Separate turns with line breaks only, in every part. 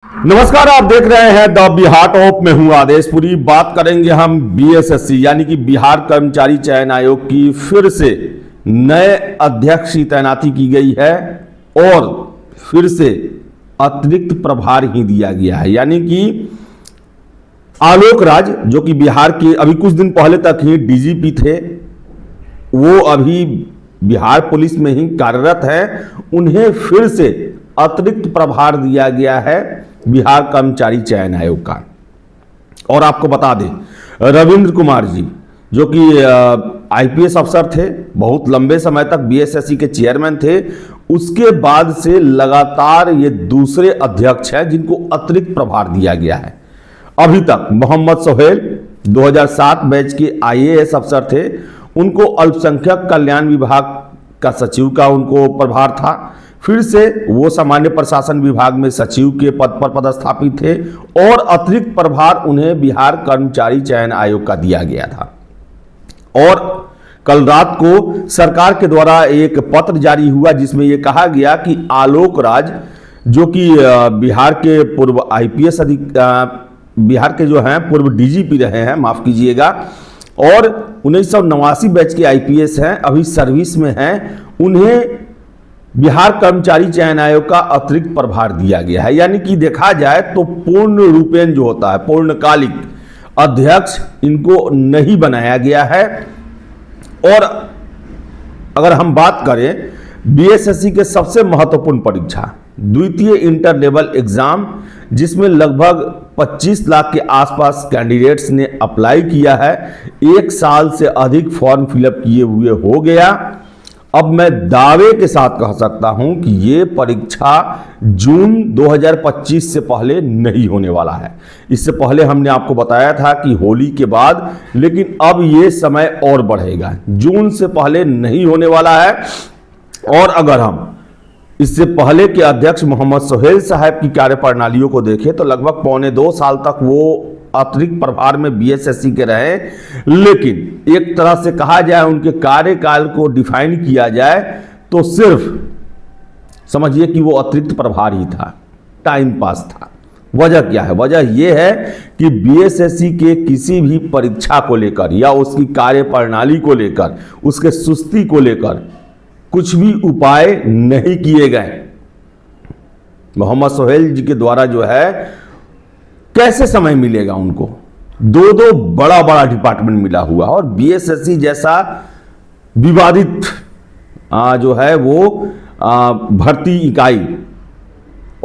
नमस्कार, आप देख रहे हैं द बिहार टॉप में हूं आदेश। पूरी बात करेंगे हम बीएसएससी यानी कि बिहार कर्मचारी चयन आयोग की फिर से नए अध्यक्ष की तैनाती की गई है और फिर से अतिरिक्त प्रभार ही दिया गया है। यानी कि आलोक राज जो कि बिहार के अभी कुछ दिन पहले तक ही डीजीपी थे, वो अभी बिहार पुलिस में ही कार्यरत है, उन्हें फिर से अतिरिक्त प्रभार दिया गया है बिहार कर्मचारी चयन आयोग का। और आपको बता दें, रविंद्र कुमार जी जो कि आईपीएस अफसर थे, बहुत लंबे समय तक बीएसएससी के चेयरमैन थे, उसके बाद से लगातार ये दूसरे अध्यक्ष हैं जिनको अतिरिक्त प्रभार दिया गया है। अभी तक मोहम्मद सोहेल 2007 बैच के आईएएस अफसर थे, उनको अल्पसंख्यक कल्याण विभाग का सचिव का उनको प्रभार था। फिर से वो सामान्य प्रशासन विभाग में सचिव के पद पर पदस्थापित थे और अतिरिक्त प्रभार उन्हें बिहार कर्मचारी चयन आयोग का दिया गया था। और कल रात को सरकार के द्वारा एक पत्र जारी हुआ जिसमें यह कहा गया कि आलोक राज जो कि बिहार के पूर्व आईपीएस बिहार के जो हैं पूर्व डीजीपी रहे हैं, माफ कीजिएगा, और 1989 बैच के आईपीएस हैं, अभी सर्विस में हैं, उन्हें बिहार कर्मचारी चयन आयोग का अतिरिक्त प्रभार दिया गया है। यानी कि देखा जाए तो पूर्ण रूपेण जो होता है, पूर्णकालिक अध्यक्ष इनको नहीं बनाया गया है। और अगर हम बात करें बीएसएससी के सबसे महत्वपूर्ण परीक्षा द्वितीय इंटर लेवल एग्जाम, जिसमें लगभग 25 लाख के आसपास कैंडिडेट्स ने अप्लाई किया है, 1 साल से अधिक फॉर्म फिलअप किए हुए हो गया। अब मैं दावे के साथ कह सकता हूं कि ये परीक्षा जून 2025 से पहले नहीं होने वाला है। इससे पहले हमने आपको बताया था कि होली के बाद, लेकिन अब ये समय और बढ़ेगा, जून से पहले नहीं होने वाला है। और अगर हम इससे पहले के अध्यक्ष मोहम्मद सोहेल साहब की कार्यप्रणालियों को देखें तो लगभग 1.25 साल तक वो अतिरिक्त प्रभार में बीएसएससी के रहे, लेकिन एक तरह से कहा जाए उनके कार्यकाल को डिफाइन किया जाए तो सिर्फ समझिए कि वो अतिरिक्त प्रभार ही था, टाइम पास था। वजह क्या है? वजह यह है कि बीएसएससी के किसी भी परीक्षा को लेकर या उसकी कार्यप्रणाली को लेकर, उसके सुस्ती को लेकर कुछ भी उपाय नहीं किए गए। मोहम्मद सोहेल जी के द्वारा जो है कैसे समय मिलेगा उनको? दो बड़ा डिपार्टमेंट मिला हुआ और बीएसएससी जैसा विवादित जो है वो भर्ती इकाई,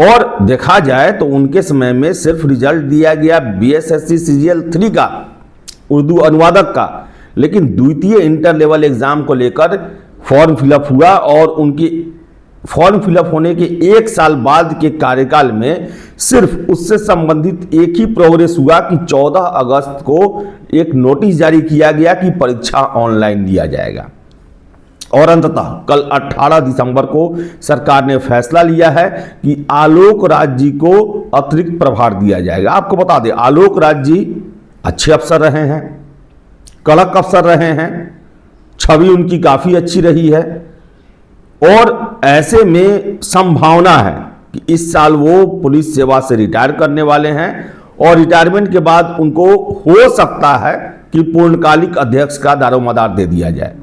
और देखा जाए तो उनके समय में सिर्फ रिजल्ट दिया गया बीएसएससी सीजीएल 3 का, उर्दू अनुवादक का, लेकिन द्वितीय इंटर लेवल एग्जाम को लेकर फॉर्म फिलअप हुआ और उनकी फॉर्म फिलअप होने के 1 साल बाद के कार्यकाल में सिर्फ उससे संबंधित एक ही प्रोग्रेस हुआ कि 14 अगस्त को एक नोटिस जारी किया गया कि परीक्षा ऑनलाइन दिया जाएगा। और अंततः कल 18 दिसंबर को सरकार ने फैसला लिया है कि आलोक राज जी को अतिरिक्त प्रभार दिया जाएगा। आपको बता दें, आलोक राज जी अच्छे अफसर रहे हैं, कड़क अफसर रहे हैं, छवि उनकी काफी अच्छी रही है और ऐसे में संभावना है कि इस साल वो पुलिस सेवा से रिटायर करने वाले हैं और रिटायरमेंट के बाद उनको हो सकता है कि पूर्णकालिक अध्यक्ष का दारोमदार दे दिया जाए।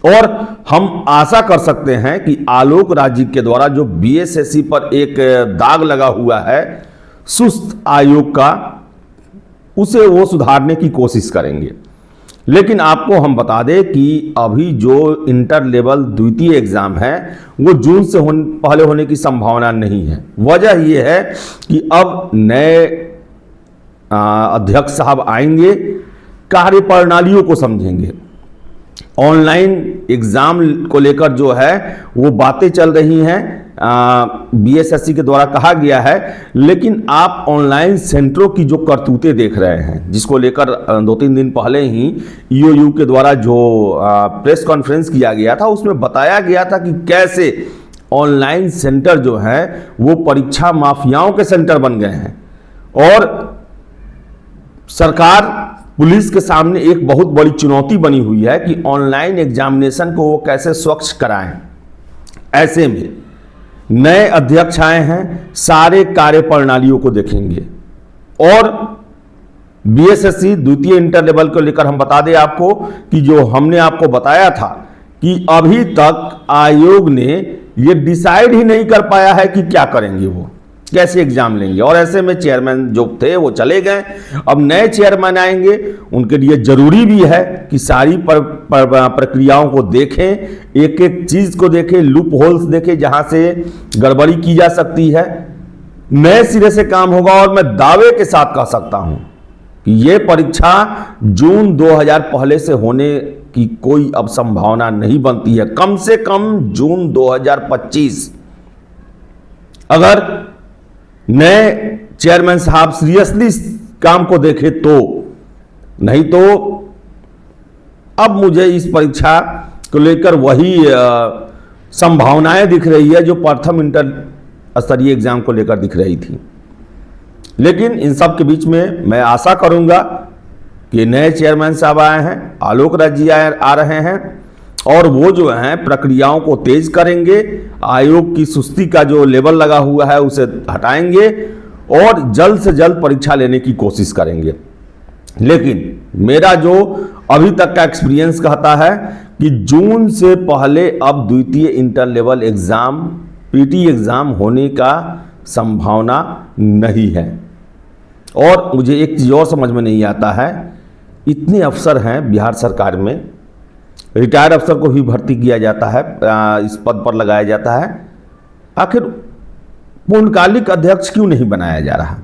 और हम आशा कर सकते हैं कि आलोक राज जी के द्वारा जो बीएसएससी पर एक दाग लगा हुआ है सुस्त आयोग का, उसे वो सुधारने की कोशिश करेंगे। लेकिन आपको हम बता दें कि अभी जो इंटर लेवल द्वितीय एग्जाम है वो जून से पहले होने की संभावना नहीं है। वजह यह है कि अब नए अध्यक्ष साहब आएंगे, कार्यप्रणालियों को समझेंगे। ऑनलाइन एग्जाम को लेकर जो है वो बातें चल रही हैं, बीएसएससी के द्वारा कहा गया है, लेकिन आप ऑनलाइन सेंटरों की जो करतूतें देख रहे हैं, जिसको लेकर 2-3 दिन पहले ही ईओयू के द्वारा जो प्रेस कॉन्फ्रेंस किया गया था, उसमें बताया गया था कि कैसे ऑनलाइन सेंटर जो हैं वो परीक्षा माफियाओं के सेंटर बन गए हैं। और सरकार पुलिस के सामने एक बहुत बड़ी चुनौती बनी हुई है कि ऑनलाइन एग्जामिनेशन को वो कैसे स्वच्छ कराएं। ऐसे में नए अध्यक्ष आए हैं, सारे कार्य प्रणालियों को देखेंगे। और बीएसएससी द्वितीय इंटर लेवल को लेकर हम बता दें आपको कि जो हमने आपको बताया था कि अभी तक आयोग ने ये डिसाइड ही नहीं कर पाया है कि क्या करेंगे, वो कैसे एग्जाम लेंगे। और ऐसे में चेयरमैन जो थे वो चले गए, अब नए चेयरमैन आएंगे, उनके लिए जरूरी भी है कि सारी प्रक्रियाओं को देखें, एक एक चीज को देखें, लूप होल्स देखें जहां से गड़बड़ी की जा सकती है। नए सिरे से काम होगा और मैं दावे के साथ कह सकता हूं कि ये परीक्षा जून 2000 पहले से होने की कोई अब संभावना नहीं बनती है। कम से कम जून 2025 अगर नए चेयरमैन साहब सीरियसली काम को देखे तो, नहीं तो अब मुझे इस परीक्षा को लेकर वही संभावनाएं दिख रही है जो प्रथम इंटर स्तरीय एग्जाम को लेकर दिख रही थी। लेकिन इन सब के बीच में मैं आशा करूंगा कि नए चेयरमैन साहब आए हैं, आलोक राज जी आ रहे हैं और वो जो हैं प्रक्रियाओं को तेज करेंगे, आयोग की सुस्ती का जो लेवल लगा हुआ है उसे हटाएंगे और जल्द से जल्द परीक्षा लेने की कोशिश करेंगे। लेकिन मेरा जो अभी तक का एक्सपीरियंस कहता है कि जून से पहले अब द्वितीय inter level exam PT exam होने का संभावना नहीं है। और मुझे एक चीज़ और समझ में नहीं आता है, इतने अफसर हैं बिहार सरकार में, रिटायर्ड अफसर को भी भर्ती किया जाता है, इस पद पर लगाया जाता है, आखिर पूर्णकालिक अध्यक्ष क्यों नहीं बनाया जा रहा,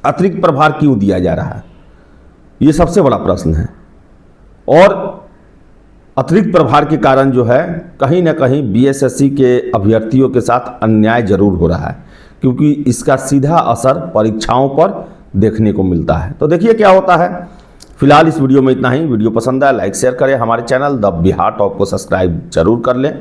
अतिरिक्त प्रभार क्यों दिया जा रहा है, ये सबसे बड़ा प्रश्न है। और अतिरिक्त प्रभार के कारण जो है कहीं ना कहीं बीएसएससी के अभ्यर्थियों के साथ अन्याय जरूर हो रहा है, क्योंकि इसका सीधा असर परीक्षाओं पर देखने को मिलता है। तो देखिए क्या होता है। फिलहाल इस वीडियो में इतना ही। वीडियो पसंद आया लाइक शेयर करें, हमारे चैनल द बिहार टॉप को सब्सक्राइब जरूर कर लें।